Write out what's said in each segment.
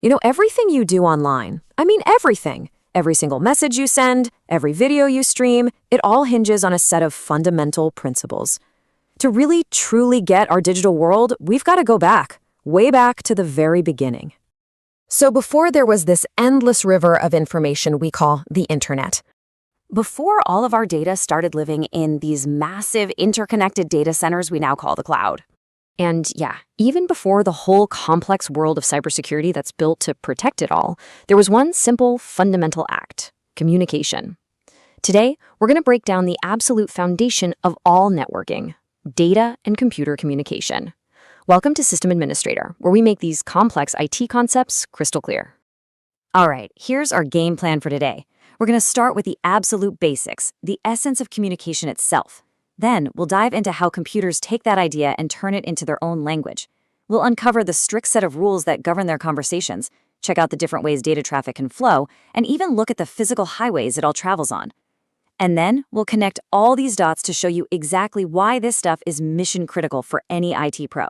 Everything you do online, I mean everything, every single message you send, every video you stream, it all hinges on a set of fundamental principles. To really, truly get our digital world, we've got to go back, way back to the very beginning. So before there was this endless river of information we call the internet, before all of our data started living in these massive interconnected data centers we now call the cloud. And yeah, even before the whole complex world of cybersecurity that's built to protect it all, there was one simple, fundamental act: communication. Today, we're going to break down the absolute foundation of all networking: data and computer communication. Welcome to System Administrator, where we make these complex IT concepts crystal clear. All right, here's our game plan for today. We're going to start with the absolute basics, the essence of communication itself. Then we'll dive into how computers take that idea and turn it into their own language. We'll uncover the strict set of rules that govern their conversations, check out the different ways data traffic can flow, and even look at the physical highways it all travels on. And then we'll connect all these dots to show you exactly why this stuff is mission critical for any IT pro.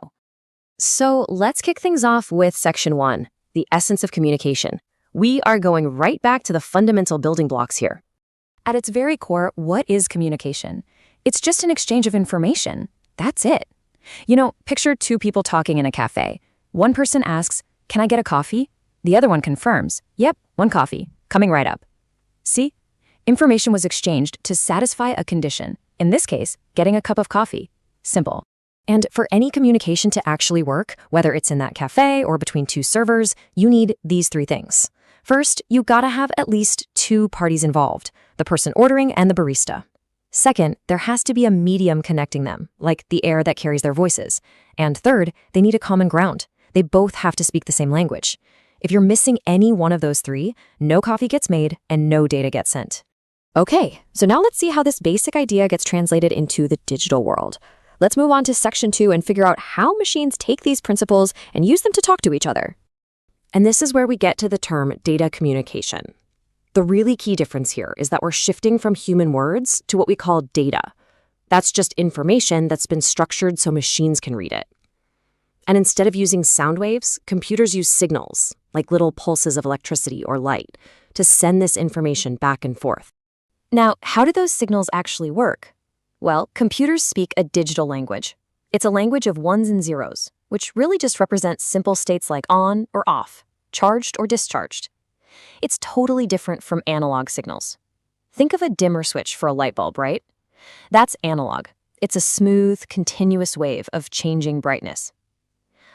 So let's kick things off with Section 1, the essence of communication. We are going right back to the fundamental building blocks here. At its very core, what is communication? It's just an exchange of information. That's it. Picture two people talking in a cafe. One person asks, "Can I get a coffee?" The other one confirms, "Yep, one coffee, coming right up." See? Information was exchanged to satisfy a condition. In this case, getting a cup of coffee. Simple. And for any communication to actually work, whether it's in that cafe or between two servers, you need these three things. First, you gotta have at least two parties involved: the person ordering and the barista. Second, there has to be a medium connecting them, like the air that carries their voices. And third, they need a common ground. They both have to speak the same language. If you're missing any one of those three, no coffee gets made and no data gets sent. Okay, so now let's see how this basic idea gets translated into the digital world. Let's move on to Section 2 and figure out how machines take these principles and use them to talk to each other. And this is where we get to the term data communication. The really key difference here is that we're shifting from human words to what we call data. That's just information that's been structured so machines can read it. And instead of using sound waves, computers use signals, like little pulses of electricity or light, to send this information back and forth. Now, how do those signals actually work? Well, computers speak a digital language. It's a language of ones and zeros, which really just represents simple states like on or off, charged or discharged. It's totally different from analog signals. Think of a dimmer switch for a light bulb, right? That's analog. It's a smooth, continuous wave of changing brightness.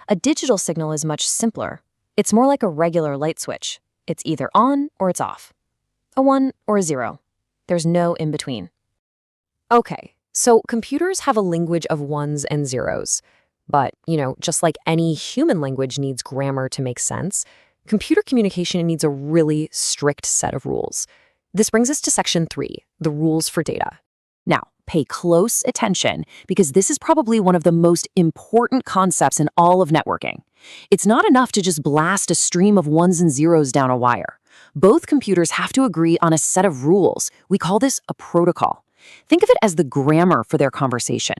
A digital signal is much simpler. It's more like a regular light switch. It's either on or it's off. A 1 or a 0. There's no in between. Okay, so computers have a language of ones and zeros. But, just like any human language needs grammar to make sense, computer communication needs a really strict set of rules. This brings us to Section 3, the rules for data. Now, pay close attention because this is probably one of the most important concepts in all of networking. It's not enough to just blast a stream of ones and zeros down a wire. Both computers have to agree on a set of rules. We call this a protocol. Think of it as the grammar for their conversation.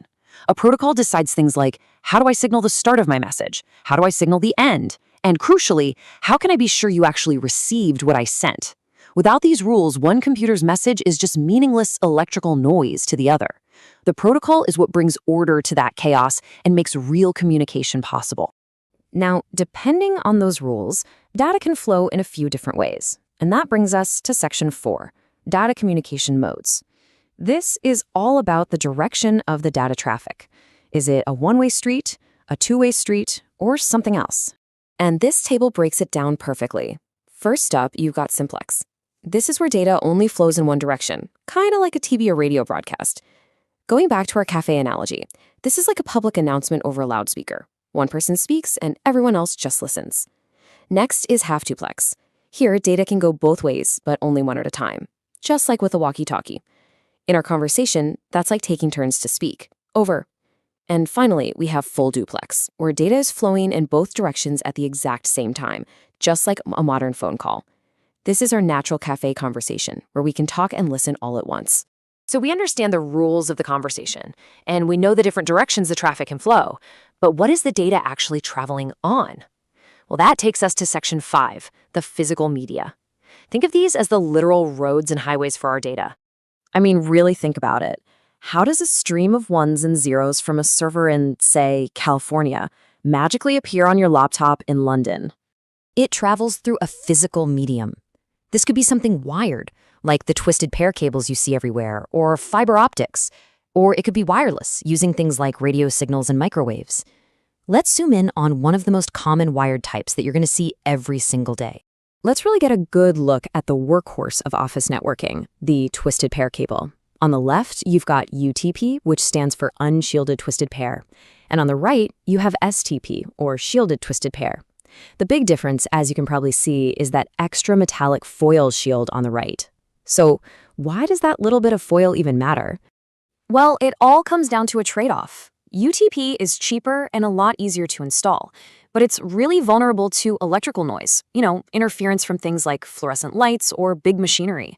A protocol decides things like, how do I signal the start of my message? How do I signal the end? And crucially, how can I be sure you actually received what I sent? Without these rules, one computer's message is just meaningless electrical noise to the other. The protocol is what brings order to that chaos and makes real communication possible. Now, depending on those rules, data can flow in a few different ways. And that brings us to Section 4, data communication modes. This is all about the direction of the data traffic. Is it a one-way street, a two-way street, or something else? And this table breaks it down perfectly. First up, you've got simplex. This is where data only flows in one direction, kind of like a TV or radio broadcast. Going back to our cafe analogy, this is like a public announcement over a loudspeaker. One person speaks and everyone else just listens. Next is half-duplex. Here, data can go both ways, but only one at a time, just like with a walkie-talkie. In our conversation, that's like taking turns to speak. Over. And finally, we have full-duplex, where data is flowing in both directions at the exact same time, just like a modern phone call. This is our natural cafe conversation, where we can talk and listen all at once. So we understand the rules of the conversation, and we know the different directions the traffic can flow. But what is the data actually traveling on? Well, that takes us to section 5, the physical media. Think of these as the literal roads and highways for our data. I mean, really think about it. How does a stream of ones and zeros from a server in, say, California, magically appear on your laptop in London? It travels through a physical medium. This could be something wired, like the twisted pair cables you see everywhere, or fiber optics. Or it could be wireless, using things like radio signals and microwaves. Let's zoom in on one of the most common wired types that you're going to see every single day. Let's really get a good look at the workhorse of office networking, the twisted pair cable. On the left, you've got UTP, which stands for unshielded twisted pair. And on the right, you have STP, or shielded twisted pair. The big difference, as you can probably see, is that extra metallic foil shield on the right. So why does that little bit of foil even matter? Well, it all comes down to a trade-off. UTP is cheaper and a lot easier to install, but it's really vulnerable to electrical noise, interference from things like fluorescent lights or big machinery.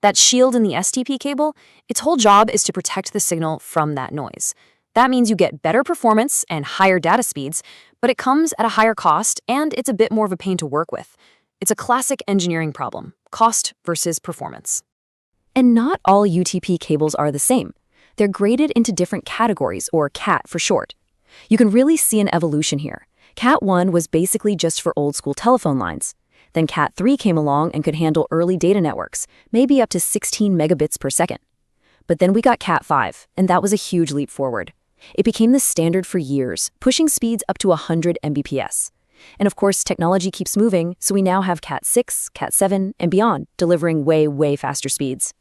That shield in the STP cable, its whole job is to protect the signal from that noise. That means you get better performance and higher data speeds, but it comes at a higher cost and it's a bit more of a pain to work with. It's a classic engineering problem, cost versus performance. And not all UTP cables are the same. They're graded into different categories, or CAT for short. You can really see an evolution here. CAT 1 was basically just for old-school telephone lines. Then CAT 3 came along and could handle early data networks, maybe up to 16 megabits per second. But then we got CAT 5, and that was a huge leap forward. It became the standard for years, pushing speeds up to 100 Mbps. And of course, technology keeps moving, so we now have CAT 6, CAT 7, and beyond, delivering way, way faster speeds.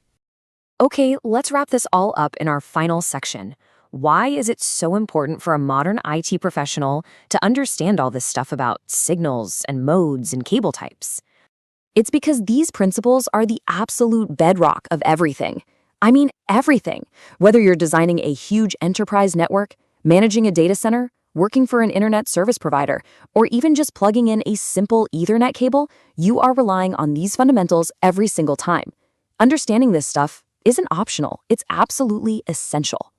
Okay, let's wrap this all up in our final section. Why is it so important for a modern IT professional to understand all this stuff about signals and modes and cable types? It's because these principles are the absolute bedrock of everything. I mean, everything. Whether you're designing a huge enterprise network, managing a data center, working for an internet service provider, or even just plugging in a simple Ethernet cable, you are relying on these fundamentals every single time. Understanding this stuff isn't optional, it's absolutely essential.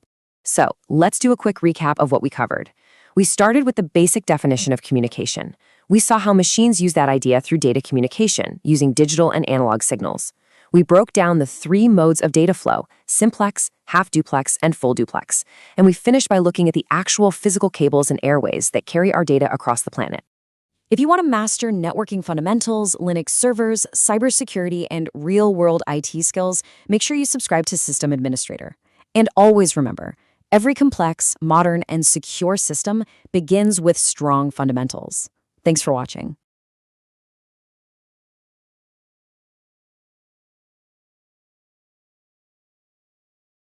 So let's do a quick recap of what we covered. We started with the basic definition of communication. We saw how machines use that idea through data communication, using digital and analog signals. We broke down the 3 modes of data flow: simplex, half-duplex, and full-duplex. And we finished by looking at the actual physical cables and airways that carry our data across the planet. If you want to master networking fundamentals, Linux servers, cybersecurity, and real-world IT skills, make sure you subscribe to System Administrator. And always remember, every complex, modern, and secure system begins with strong fundamentals. Thanks for watching.